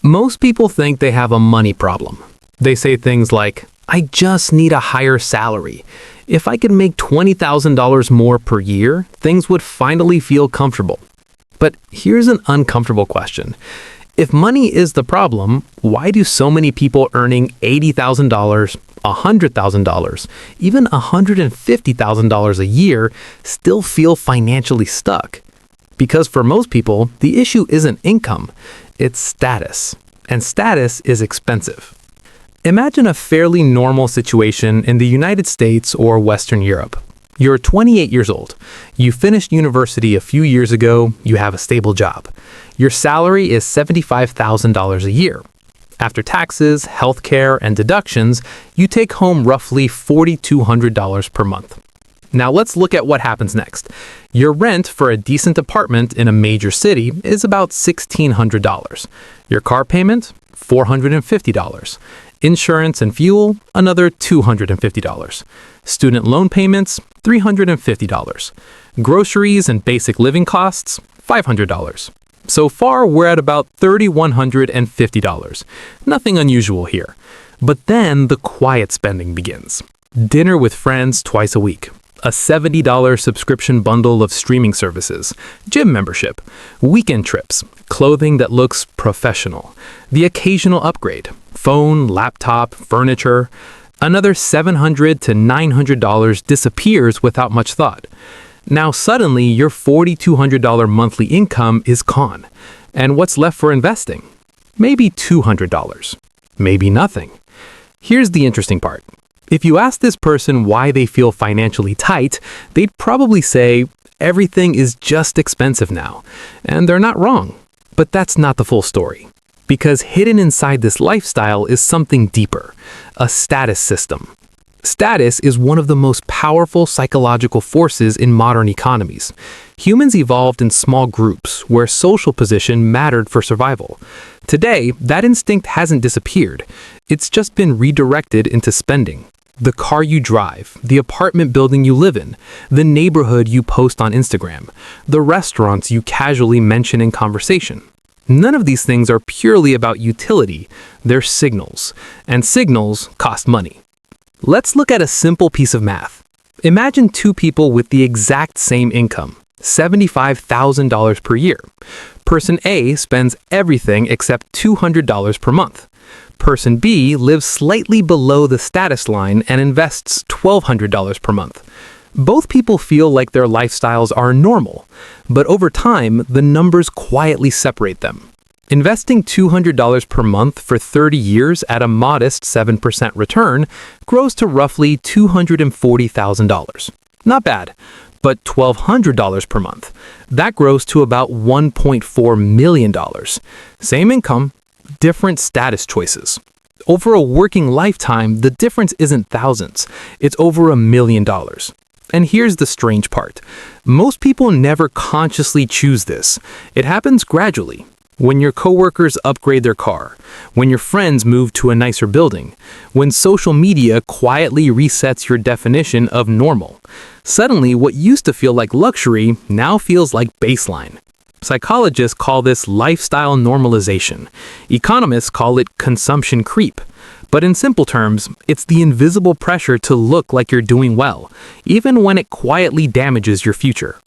Most people think they have a money problem. They say things like, I just need a higher salary. If I could make $20,000 more per year, things would finally feel comfortable. But here's an uncomfortable question. If money is the problem, why do so many people earning $80,000, $100,000, even $150,000 a year still feel financially stuck? Because for most people, the issue isn't income, it's status. And status is expensive. Imagine a fairly normal situation in the United States or Western Europe. You're 28 years old. You finished university a few years ago. You have a stable job. Your salary is $75,000 a year. After taxes, healthcare, and deductions, you take home roughly $4,200 per month. Now let's look at what happens next. Your rent for a decent apartment in a major city is about $1,600. Your car payment, $450. Insurance and fuel, another $250. Student loan payments, $350. Groceries and basic living costs, $500. So far, we're at about $3,150. Nothing unusual here. But then the quiet spending begins. Dinner with friends twice a week. A $70 subscription bundle of streaming services, gym membership, weekend trips, clothing that looks professional, the occasional upgrade, phone, laptop, furniture. Another $700 to $900 disappears without much thought. Now suddenly your $4,200 monthly income is gone. And what's left for investing? Maybe $200. Maybe nothing. Here's the interesting part. If you ask this person why they feel financially tight, they'd probably say, everything is just expensive now. And they're not wrong. But that's not the full story. Because hidden inside this lifestyle is something deeper, a status system. Status is one of the most powerful psychological forces in modern economies. Humans evolved in small groups where social position mattered for survival. Today, that instinct hasn't disappeared. It's just been redirected into spending. The car you drive, the apartment building you live in, the neighborhood you post on Instagram, the restaurants you casually mention in conversation. None of these things are purely about utility, they're signals, and signals cost money. Let's look at a simple piece of math. Imagine two people with the exact same income, $75,000 per year. Person A spends everything except $200 per month. Person B lives slightly below the status line and invests $1,200 per month. Both people feel like their lifestyles are normal, but over time, the numbers quietly separate them. Investing $200 per month for 30 years at a modest 7% return grows to roughly $240,000. Not bad, but $1,200 per month. That grows to about $1.4 million. Same income, different status choices. Over a working lifetime, the difference isn't thousands, it's over $1 million. And here's the strange part. Most people never consciously choose this. It happens gradually. When your coworkers upgrade their car, when your friends move to a nicer building, when social media quietly resets your definition of normal. Suddenly, what used to feel like luxury now feels like baseline. Psychologists call this lifestyle normalization. Economists call it consumption creep. But in simple terms, it's the invisible pressure to look like you're doing well, even when it quietly damages your future.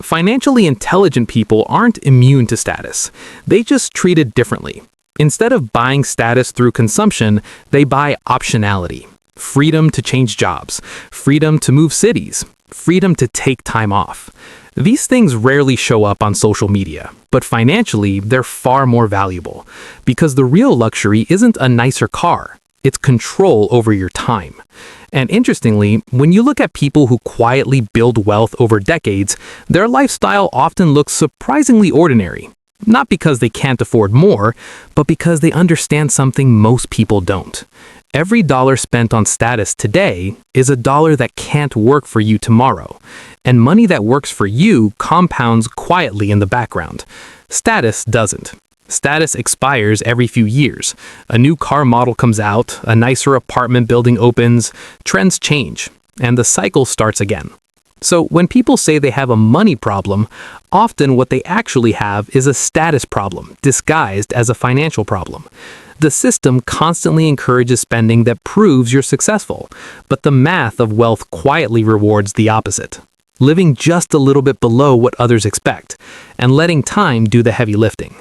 Financially intelligent people aren't immune to status. They just treat it differently. Instead of buying status through consumption, they buy optionality. Freedom to change jobs, freedom to move cities, freedom to take time off. These things rarely show up on social media, but financially, they're far more valuable. Because the real luxury isn't a nicer car, it's control over your time. And interestingly, when you look at people who quietly build wealth over decades, their lifestyle often looks surprisingly ordinary. Not because they can't afford more, but because they understand something most people don't. Every dollar spent on status today is a dollar that can't work for you tomorrow. And money that works for you compounds quietly in the background. Status doesn't. Status expires every few years. A new car model comes out, a nicer apartment building opens, trends change, and the cycle starts again. So when people say they have a money problem, often what they actually have is a status problem disguised as a financial problem. The system constantly encourages spending that proves you're successful, but the math of wealth quietly rewards the opposite, living just a little bit below what others expect, and letting time do the heavy lifting.